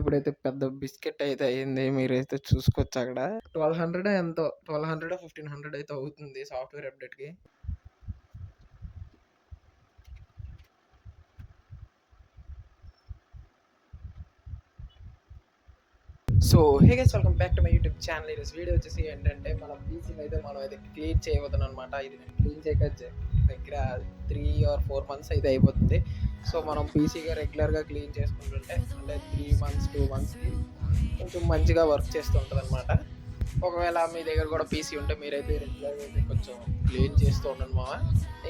ఇప్పుడైతే పెద్ద బిస్కెట్ అయితే అయింది. మీరైతే చూసుకోవచ్చు అక్కడ 1200 ఎంతో 1200 1500 అయితే అవుతుంది సాఫ్ట్వేర్ అప్డేట్కి. So hey guys, welcome back to my YouTube channel. ఈరోజు వీడియో వచ్చేసి ఏంటంటే మన పీసీని అయితే మనం అయితే క్లీన్ చేయబోతున్నాం అనమాట. ఇది నేను క్లీన్ చేయక దగ్గర 3 or 4 months అయితే అయిపోతుంది. సో మనం పీసీగా రెగ్యులర్గా క్లీన్ చేసుకుంటుంటే అంటే 3 months 2 monthsకి కొంచెం మంచిగా వర్క్ చేస్తూ ఉంటుంది అనమాట. ఒకవేళ మీ దగ్గర కూడా పీసీ ఉంటే మీరైతే రెగ్యులర్గా అయితే కొంచెం క్లీన్ చేస్తూ ఉండండి మామ.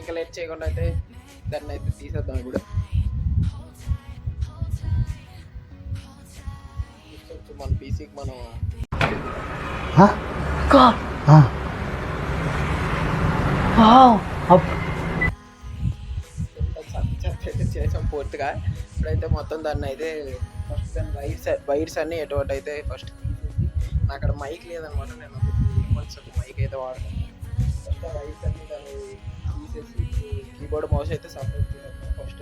ఇంకా లేట్ చేయకుండా అయితే దాన్ని అయితే తీసేద్దాం. ఇప్పుడు మన పీసీకి మనం చేసాం పూర్తిగా. ఇప్పుడైతే మొత్తం దాన్ని అయితే ఫస్ట్ దాని వైర్స్ అన్నీ ఎటువంటి అయితే ఫస్ట్ తీసేసి, నాకు అక్కడ మైక్ లేదనమాట, నేను మైక్ అయితే వాడతాను. ఫస్ట్ ఆ వైర్స్ అన్నీ దాన్ని తీసేసి కీబోర్డ్ మౌస్ అయితే సపరేట్ చేస్తాను ఫస్ట్.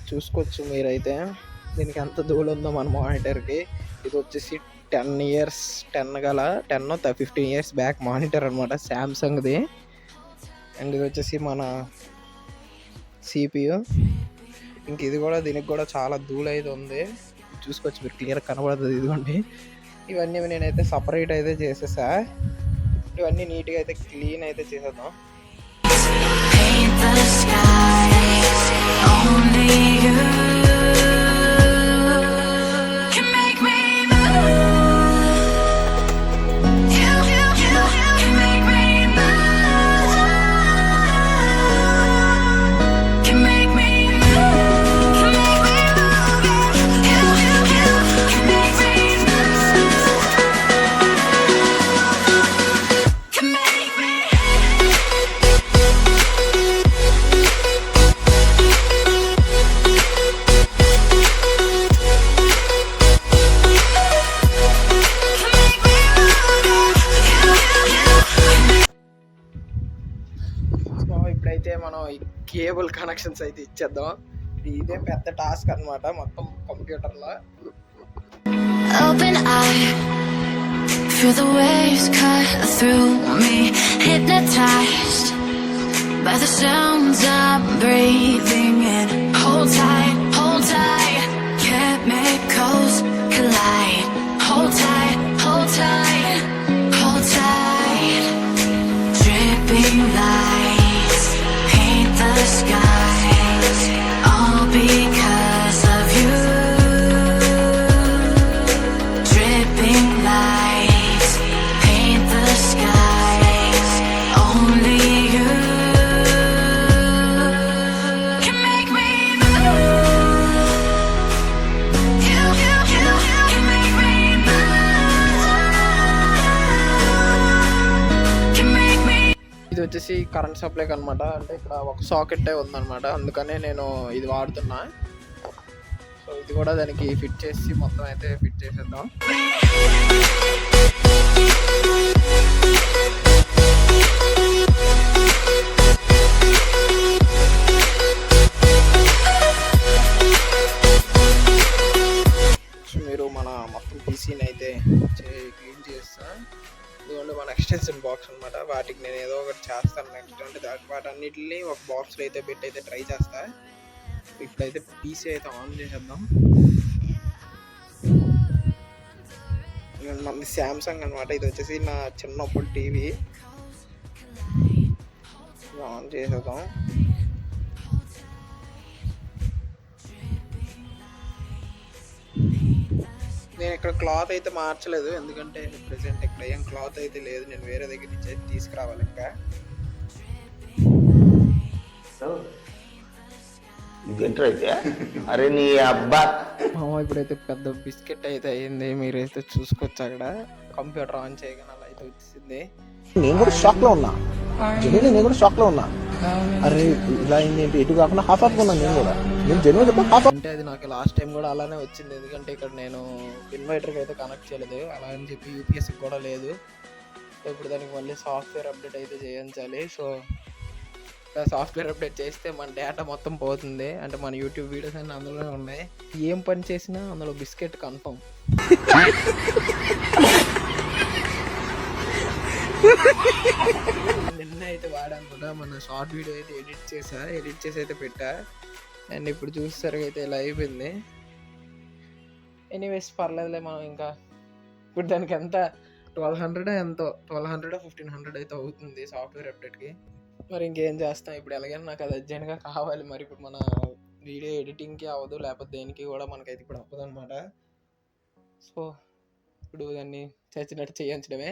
చూసుకోవచ్చు మీరైతే దీనికి ఎంత ధూళి ఉందో మన మానిటర్కి. ఇది వచ్చేసి 10 years 15 years బ్యాక్ మానిటర్ అనమాట, శాంసంగ్ది. అండ్ ఇది వచ్చేసి మన CPU. ఇంక ఇది కూడా దీనికి కూడా చాలా ధూళి అయితే ఉంది, చూసుకోవచ్చు మీరు, క్లియర్ కనబడుతుంది. ఇదిగోండి, ఇవన్నీ నేనైతే సపరేట్ అయితే చేసేసా. ఇవన్నీ నీట్గా అయితే క్లీన్ అయితే చేసేద్దాం. ఇప్పుడైతే మనం ఈ కేబుల్ కనెక్షన్స్ అయితే ఇచ్చేద్దాం. ఇదే పెద్ద టాస్క్ అన్నమాట మొత్తం కంప్యూటర్లో. Open eye, feel the waves cut through me, hypnotized by the sounds I'm breathing in. Hold tight, chemicals collide. Hold tight, hold tight. Dripping lights paint the skies, all because of you. Dripping lights paint the skies, only you can make me move. You can make me move. Can make me. ఇది వచ్చేసి current సప్లైకి అనమాట. అంటే ఇక్కడ ఒక సాకెట్టే ఉందన్నమాట, అందుకనే నేను ఇది వాడుతున్నా. సో ఇది కూడా దానికి ఫిట్ చేసి మొత్తం అయితే ఫిట్ చేసేద్దాం. మీరు మన మొత్తం పీసీని అయితే క్లీన్ చేస్తా. ఇదిగోండి మన ఎక్స్టెన్షన్ బాక్స్ అనమాట. వాటికి నేను ఏదో ఒకటి చేస్తాను నెక్స్ట్. అంటే వాటన్నిటిని ఒక బాక్స్లో అయితే పెట్టి అయితే ట్రై చేస్తా. ఇప్పుడైతే పీసీ అయితే ఆన్ చేసేద్దాం. మనది శాంసంగ్ అనమాట. ఇది వచ్చేసి నా చిన్నప్పుడు టీవీ. ఆన్ చేసేద్దాం. నేను ఇక్కడ క్లాత్ అయితే మార్చలేదు, ఎందుకంటే ప్రెసెంట్ ఇక్కడ ఏం క్లాత్ అయితే లేదు. నేను వేరే దగ్గర నుంచి అయితే తీసుకురావాలి ఇంకా. అయితే అరే నీ అబ్బా ఇప్పుడైతే పెద్ద బిస్కెట్ అయితే అయ్యింది. మీరైతే చూసుకోవచ్చు, అక్కడ కంప్యూటర్ ఆన్ చేయగానే అలా అయితే వచ్చింది. నేను కూడా షాక్ లో ఉన్నా, నేను కూడా షాక్ లో ఉన్నా. అరే ఇలా అయింది ఏంటి, ఎటు కాకుండా హాఫ్ ఆఫ్ ఉన్నాను నేను కూడా. నేను జెన్యున్ చెప్పా హాఫ్. అంటే అది నాకు లాస్ట్ టైం కూడా అలానే వచ్చింది, ఎందుకంటే ఇక్కడ నేను ఇన్వర్టర్కి అయితే కనెక్ట్ చేయలేదు, అలా అని చెప్పి యూపీఎస్కి కూడా లేదు. ఇప్పుడు దానికి మళ్ళీ సాఫ్ట్వేర్ అప్డేట్ అయితే చేయించాలి. సో సాఫ్ట్వేర్ అప్డేట్ చేస్తే మన డేటా మొత్తం పోతుంది, అంటే మన యూట్యూబ్ వీడియోస్ అన్నీ అందులోనే ఉన్నాయి. ఏం పని చేసినా అందులో బిస్కెట్ కన్ఫర్మ్. నిన్న అయితే వాడాను కూడా, మన షార్ట్ వీడియో అయితే ఎడిట్ చేసి అయితే పెట్టా. అండ్ ఇప్పుడు చూసేసరికి అయితే ఇలా అయిపోయింది. ఎనీవేస్ పర్లేదులే, మనం ఇంకా ఇప్పుడు దానికి ఎంత 1200 ఎంతో 1200 1500 అయితే అవుతుంది సాఫ్ట్వేర్ అప్డేట్కి. మరి ఇంకేం చేస్తాం, ఇప్పుడు ఎలాగైనా నాకు అది అర్జెంట్గా కావాలి. మరి ఇప్పుడు మన వీడియో ఎడిటింగ్కి అవ్వదు, లేకపోతే దేనికి కూడా మనకైతే ఇప్పుడు అవ్వదు అనమాట. సో ఇప్పుడు దాన్ని చచ్చినట్టు చేయించడమే.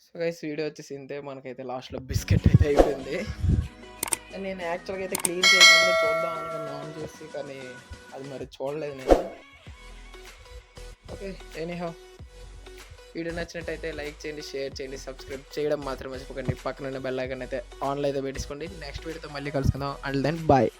సో గైస్ వీడియో వచ్చేసి ఇంతే, మనకైతే లాస్ట్లో బిస్కెట్ అయితే అయిపోయింది. అండ్ నేను యాక్చువల్గా అయితే క్లీన్ చేయకుండా చూద్దాం అనుకున్నా ఆన్ చేసి, కానీ అది మరి చూడలేదు నేను. ఓకే ఎనీహౌ, వీడియో నచ్చినట్టయితే లైక్ చేయండి, షేర్ చేయండి, సబ్స్క్రైబ్ చేయడం మాత్రం మర్చిపోకండి. పక్కన ఉన్న బెల్ ఐకాన్ అయితే ఆన్లో అయితే పెట్టేసుకోండి. నెక్స్ట్ వీడియోతో మళ్ళీ కలుసుకుందాం. And then bye.